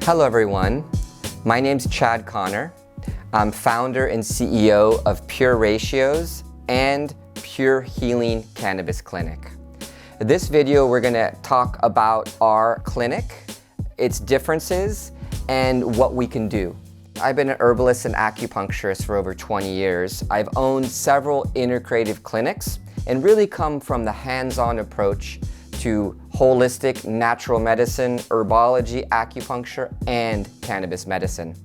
Hello everyone, my name's Chad Connor. I'm founder and CEO of Pure Ratios and Pure Healing Cannabis Clinic. In this video, we're gonna talk about our clinic, its differences, and what we can do. I've been an herbalist and acupuncturist for over 20 years. I've owned several integrative clinics and really come from the hands-on approach to holistic natural medicine, herbology, acupuncture, and cannabis medicine.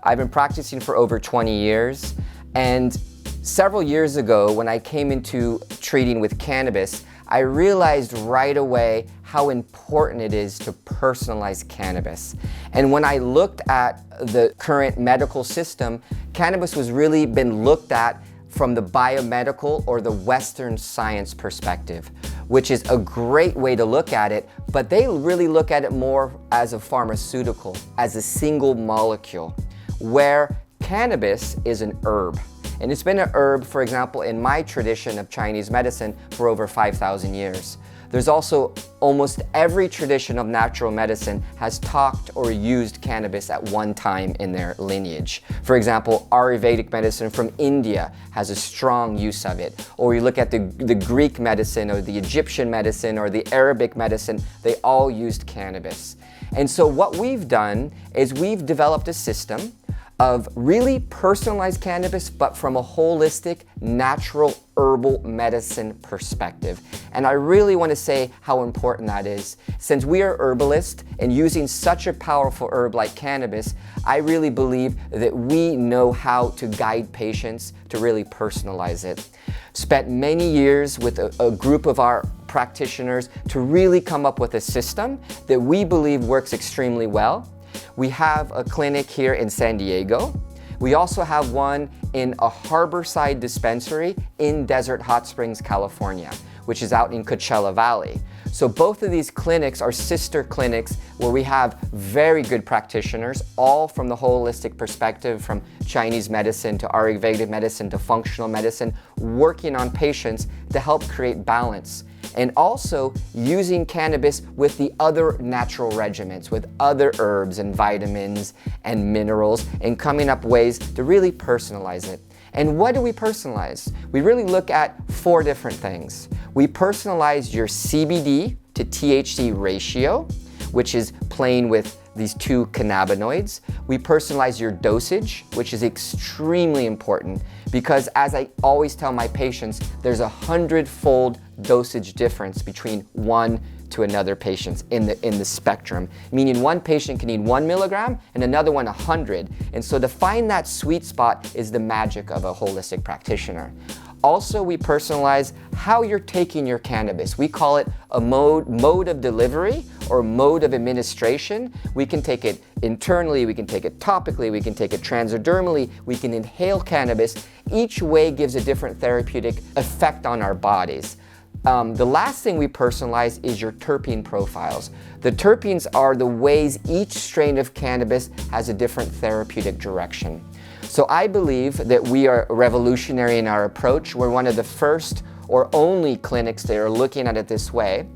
I've been practicing for over 20 years, and several years ago when I came into treating with cannabis, I realized right away how important it is to personalize cannabis. And when I looked at the current medical system, cannabis was really been looked at from the biomedical or the Western science perspective, which is a great way to look at it, but they really look at it more as a pharmaceutical, as a single molecule, where cannabis is an herb. And it's been an herb, for example, in my tradition of Chinese medicine for over 5,000 years. There's also almost every tradition of natural medicine has talked or used cannabis at one time in their lineage. For example, Ayurvedic medicine from India has a strong use of it. Or you look at the Greek medicine or the Egyptian medicine or the Arabic medicine, they all used cannabis. And so what we've done is we've developed a system of really personalized cannabis, but from a holistic, natural, herbal medicine perspective. And I really want to say how important that is. Since we are herbalists and using such a powerful herb like cannabis, I really believe that we know how to guide patients to really personalize it. Spent many years with a group of our practitioners to really come up with a system that we believe works extremely well. We have a clinic here in San Diego. We also have one in a harborside dispensary in Desert Hot Springs, California, which is out in Coachella Valley. So both of these clinics are sister clinics where we have very good practitioners, all from the holistic perspective, from Chinese medicine to Ayurvedic medicine to functional medicine, working on patients to help create balance. And also using cannabis with the other natural regimens, with other herbs and vitamins and minerals, and coming up ways to really personalize it. And what do we personalize? We really look at 4 different things. We personalize your CBD to THC ratio, which is playing with these 2 cannabinoids. We personalize your dosage, which is extremely important because, as I always tell my patients, there's a 100-fold dosage difference between one to another patient in the spectrum, meaning one patient can need 1 milligram and another one 100. And so to find that sweet spot is the magic of a holistic practitioner. Also, we personalize how you're taking your cannabis. We call it a mode of delivery or mode of administration. We can take it internally, we can take it topically, we can take it transdermally, we can inhale cannabis. Each way gives a different therapeutic effect on our bodies. The last thing we personalize is your terpene profiles. The terpenes are the ways each strain of cannabis has a different therapeutic direction. So I believe that we are revolutionary in our approach. We're one of the first or only clinics that are looking at it this way.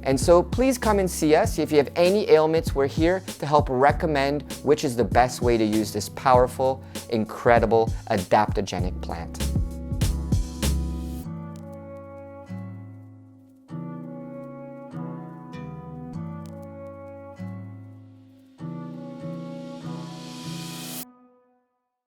And so please come and see us. If you have any ailments, we're here to help recommend which is the best way to use this powerful, incredible, adaptogenic plant.